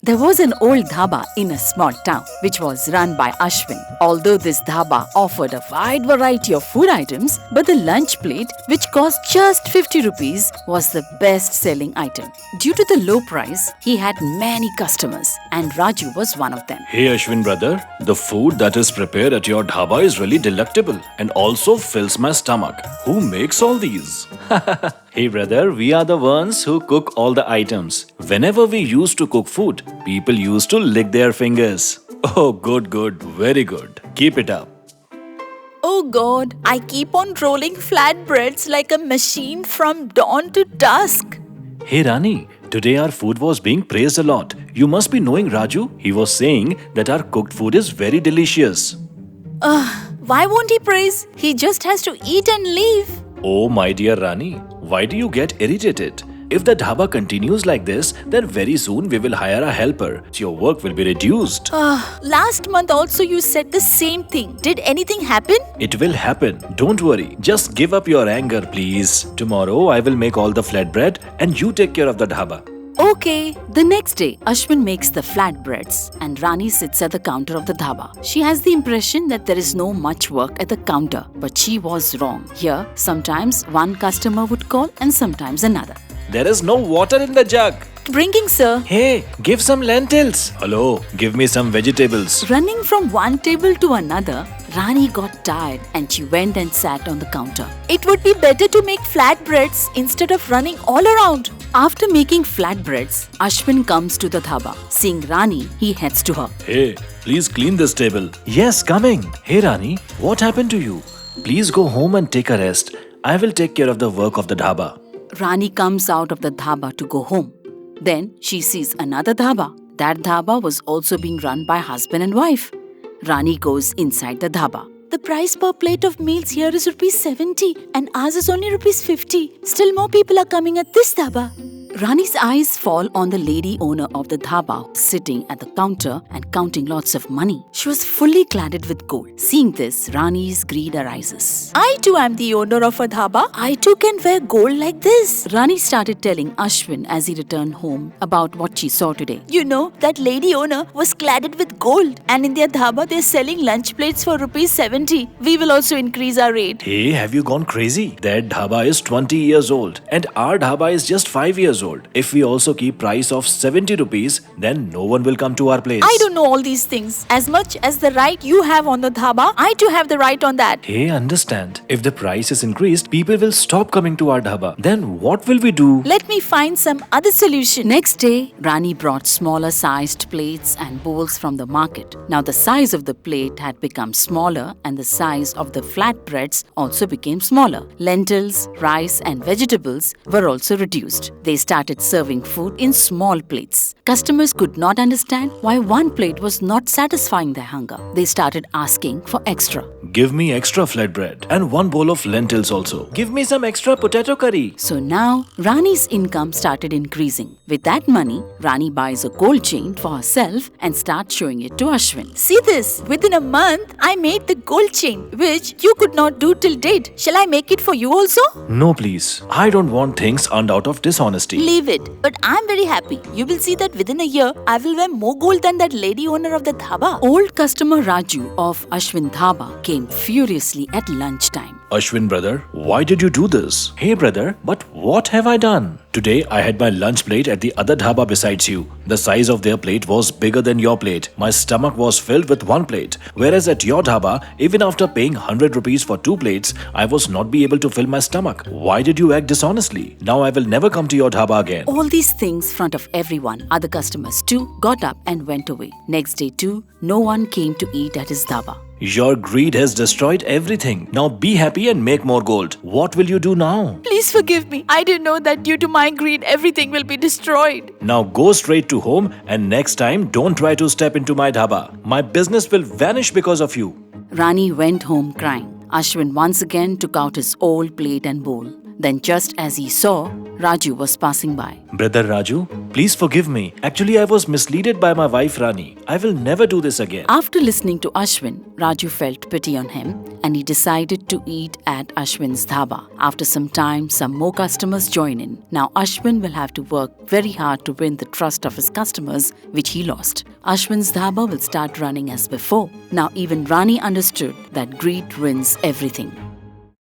There was an old dhaba in a small town which was run by Ashwin. Although this dhaba offered a wide variety of food items, but the lunch plate, which cost just 50 rupees, was the best selling item. Due to the low price, he had many customers and Raju was one of them. Hey Ashwin brother, the food that is prepared at your dhaba is really delectable and also fills my stomach. Who makes all these? Hey brother, we are the ones who cook all the items. Whenever we used to cook food, people used to lick their fingers. Oh, good, very good. Keep it up. Oh God, I keep on rolling flatbreads like a machine from dawn to dusk. Hey Rani, today our food was being praised a lot. You must be knowing Raju. He was saying that our cooked food is very delicious. Why won't he praise? He just has to eat and leave. Oh my dear Rani, why do you get irritated? If the dhaba continues like this, then very soon we will hire a helper. Your work will be reduced. Last month also you said the same thing. Did anything happen? It will happen. Don't worry. Just give up your anger, please. Tomorrow I will make all the flatbread and you take care of the dhaba. Okay. The next day, Ashwin makes the flatbreads and Rani sits at the counter of the dhaba. She has the impression that there is no much work at the counter, but she was wrong. Here, sometimes one customer would call and sometimes another. There is no water in the jug. Bringing, sir. Hey, give some lentils. Hello, give me some vegetables. Running from one table to another, Rani got tired and she went and sat on the counter. It would be better to make flatbreads instead of running all around. After making flatbreads, Ashwin comes to the dhaba. Seeing Rani, he heads to her. Hey, please clean this table. Yes, coming. Hey Rani, what happened to you? Please go home and take a rest. I will take care of the work of the dhaba. Rani comes out of the dhaba to go home. Then she sees another dhaba. That dhaba was also being run by husband and wife. Rani goes inside the dhaba. The price per plate of meals here is rupees 70 and ours is only rupees 50. Still more people are coming at this dhaba. Rani's eyes fall on the lady owner of the dhaba sitting at the counter and counting lots of money. She was fully cladded with gold. Seeing this, Rani's greed arises. I too am the owner of a dhaba. I too can wear gold like this. Rani started telling Ashwin as he returned home about what she saw today. You know, that lady owner was cladded with gold and in their dhaba they're selling lunch plates for rupees 70. We will also increase our rate. Hey, have you gone crazy? That dhaba is 20 years old and our dhaba is just 5 years old. If we also keep price of 70 rupees, then no one will come to our place. I don't know all these things. As much as the right you have on the dhaba, I too have the right on that. Hey, understand. If the price is increased, people will stop coming to our dhaba. Then what will we do? Let me find some other solution. Next day, Rani brought smaller sized plates and bowls from the market. Now the size of the plate had become smaller and the size of the flatbreads also became smaller. Lentils, rice and vegetables were also reduced. They started serving food in small plates. Customers could not understand why one plate was not satisfying their hunger. They started asking for extra. Give me extra flatbread and one bowl of lentils also. Give me some extra potato curry. So now, Rani's income started increasing. With that money, Rani buys a gold chain for herself and starts showing it to Ashwin. See this, within a month, I made the gold chain, which you could not do till date. Shall I make it for you also? No, please. I don't want things earned out of dishonesty. Leave it. But I'm very happy. You will see that within a year, I will wear more gold than that lady owner of the dhaba. Old customer Raju of Ashwin Dhaba came furiously at lunchtime. Ashwin brother, why did you do this? Hey brother, but what have I done? Today I had my lunch plate at the other dhaba besides you. The size of their plate was bigger than your plate. My stomach was filled with one plate. Whereas at your dhaba, even after paying 100 rupees for 2 plates, I was not be able to fill my stomach. Why did you act dishonestly? Now I will never come to your dhaba again. All these things in front of everyone. Other customers too got up and went away. Next day too, no one came to eat at his dhaba. Your greed has destroyed everything. Now be happy and make more gold. What will you do now? Please forgive me. I didn't know that due to my greed, everything will be destroyed. Now go straight to home and next time don't try to step into my dhaba. My business will vanish because of you. Rani went home crying. Ashwin once again took out his old plate and bowl. Then, just as he saw, Raju was passing by. Brother Raju, please forgive me. Actually, I was misled by my wife Rani. I will never do this again. After listening to Ashwin, Raju felt pity on him and he decided to eat at Ashwin's dhaba. After some time, some more customers join in. Now Ashwin will have to work very hard to win the trust of his customers, which he lost. Ashwin's dhaba will start running as before. Now even Rani understood that greed wins everything.